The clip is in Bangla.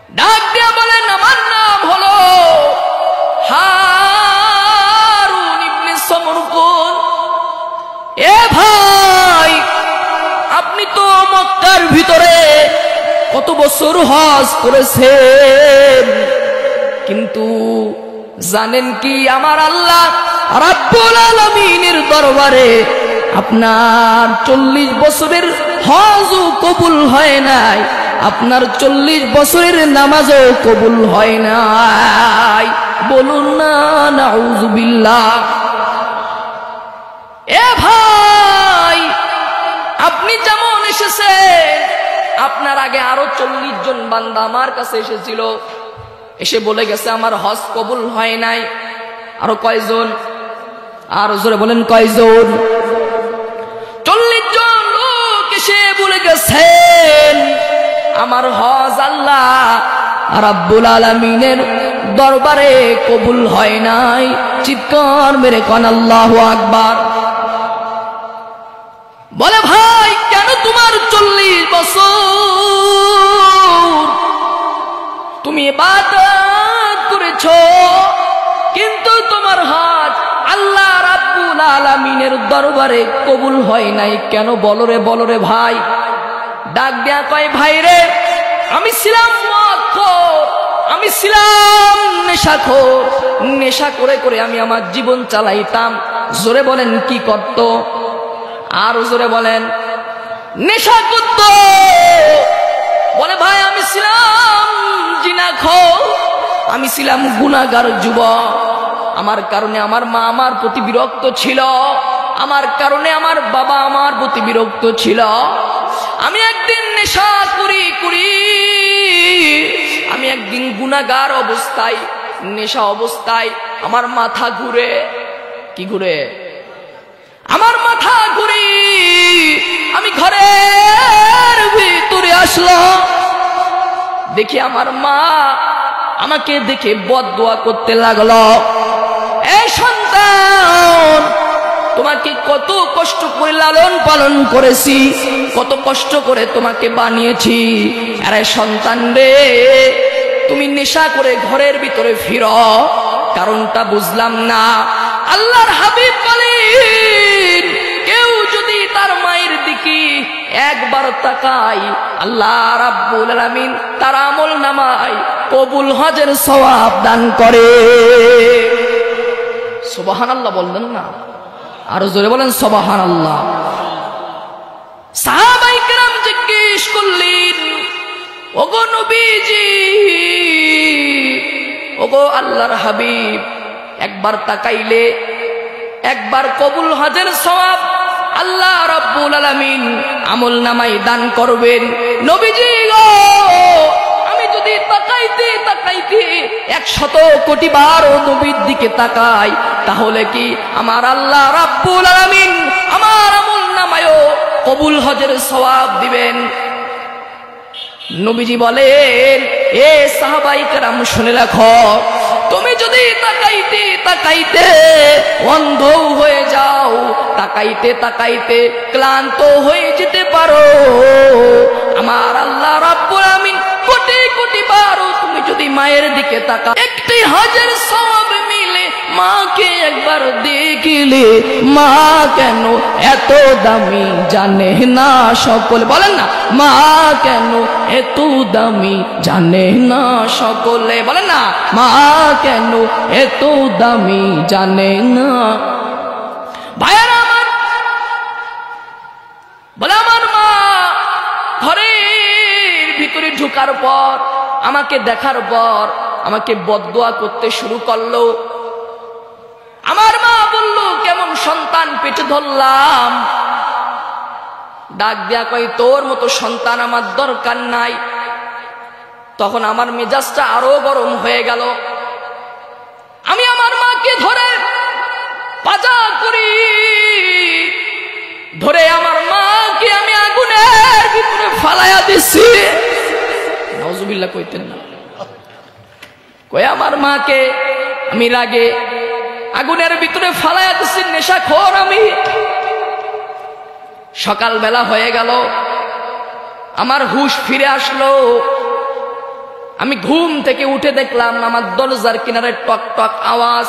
ডাক দিয়া বলেন আমার নাম হলো হারুন ইবনে সমরকুন। এ ভাই, আপনি তো মক্কার ভিতরে কত বছর হজ করেছেন, কিন্তু জানেন কি আমার আল্লাহ রাব্বুল আলামিনের দরবারে আপনার 40 বছরের হজও কবুল হয় নাই, আপনার 40 বছরের নামাজও কবুল হয় নাই। বলুন না নাউযুবিল্লাহ। এ ভাই, আপনি যেমন এসেছেন, আপনার আগে আরো 40 জন বান্দা আমার কাছে এসেছিল, এসে বলে গেছে আমার হজ কবুল হয় নাই। আরো কয়জন? আর জোরে বলেন কয়জন? 40 জন লোক এসে বলে গেছেন আমার হজ আল্লাহ রাব্বুল আলামিনের দরবারে কবুল হয় নাই। চিৎকার মেরে কোন আল্লাহু আকবার। বলে ভাই, কেন তোমার 40 বছর তুমি ইবাদত করেছো, কিন্তু তোমার হজ আল্লাহ রাব্বুল আলামিনের দরবারে কবুল হয় নাই কেন? বলো রে ভাই। ডাক দেয়া কয়, ভাই রে, আমি ছিলাম মদখোর, আমি ছিলাম নেশাখোর, নেশা করে করে আমি আমার জীবন চালাইতাম। জোরে বলেন কি করত? আর জোরে বলেন। নেশা করত। বলে ভাই, আমি ছিলাম জিনাখোর, আমি ছিলাম গুনাহগার যুবক। আমার কারণে আমার মা আমার প্রতি বিরক্ত ছিল, আমার কারণে আমার বাবা আমার প্রতি বিরক্ত ছিল। আমি একদিন নেশা করি আমি একদিন গুনাহগার অবস্থায়, নেশা অবস্থায় আমার মাথা ঘুরে। কি ঘুরে? আমার মাথা ঘুরি। আমি ঘরের ভিতরে আসলাম, দেখি আমার মা আমাকে দেখে বদদোয়া করতে লাগলো। এই সন্তান, তোমাকে কত কষ্ট করে লালন পালন করেছি, কত কষ্ট করে তোমাকে বানিয়েছি। আরে সন্তান রে, তুমি নেশা করে ঘরের ভিতরে ফিরো, কারণটা বুঝলাম না। আল্লাহর হাবিব বলেন, কেউ যদি তার মায়ের দিকে একবার তাকায়, আল্লাহ রাব্বুল আলামিন তার আমল নামায় কবুল হজের সওয়াব দান করে। সুবহানাল্লাহ বললেন না? আরো জোরে বলেন সুবহানাল্লাহ। সাহাবায়ে কেরাম জিজ্ঞেস করলেন, ওগো নবীজি, ওগো আল্লাহর হাবিব, একবার তাকাইলে একবার কবুল হজের সওয়াব আল্লাহ রাব্বুল আলামিন আমল নামায় দান করবেন। নবীজি গো, আমি যদি তাকাইতে তাকাইতে 100 কোটি বার নবীর দিকে তাকাই, তাহলে কি আমার আল্লাহ রাব্বুল আলামিন আমার আমল নামায়ও কবুল হজের সওয়াব দিবেন? নবীজি বলেন, এ সাহাবায়ে কেরাম শুনে রাখো, তুমি যদি তাকাইতে তাকাইতে অন্ধ হয়ে যাও, তাকাইতে তাকাইতে ক্লান্ত হয়ে যেতে পারো, আমার আল্লাহ রাব্বুল আলামিন কোটি কোটি বার তুমি যদি মায়ের দিকে তাকাও, একটি হজের সওয়াব মিলে মাকে একবার দেখলে, মা কেন এত দামি জানে না সকলে? বলেন না, মা কেন এত দামি জানে না সকলে? বলেন না, মা কেন এত দামি জানে না? ভাইয়ারা আমার, বলে আমার মা ঘরের ভিতরে ঢোকার পর, আমাকে দেখার পর আমাকে বদদোয়া করতে শুরু করলো। আমার মা বলল, কেমন সন্তান পেটে ধরলাম। ডাক দেয়া কই, তোর মতো সন্তান আমার দরকার নাই। তখন আমার মেজাজটা আরো গরম হয়ে গেল। আমি আমার মাকে ধরে পাজা করি, ধরে আমার মাকে আমি আগুনের ভিতরে ফালাইয়া দিছি। নাউজুবিল্লাহ কইতেন না। কই আমার মাকে আমি রাগে আগুনের ভিতরে ফালাইয়া দিছি, নেশাখোর আমি। সকালবেলা হয়ে গেল, আমার হুশ ফিরে আসলো। আমি ঘুম থেকে উঠে দেখলাম আমার দরজার কিনারে টক টক আওয়াজ।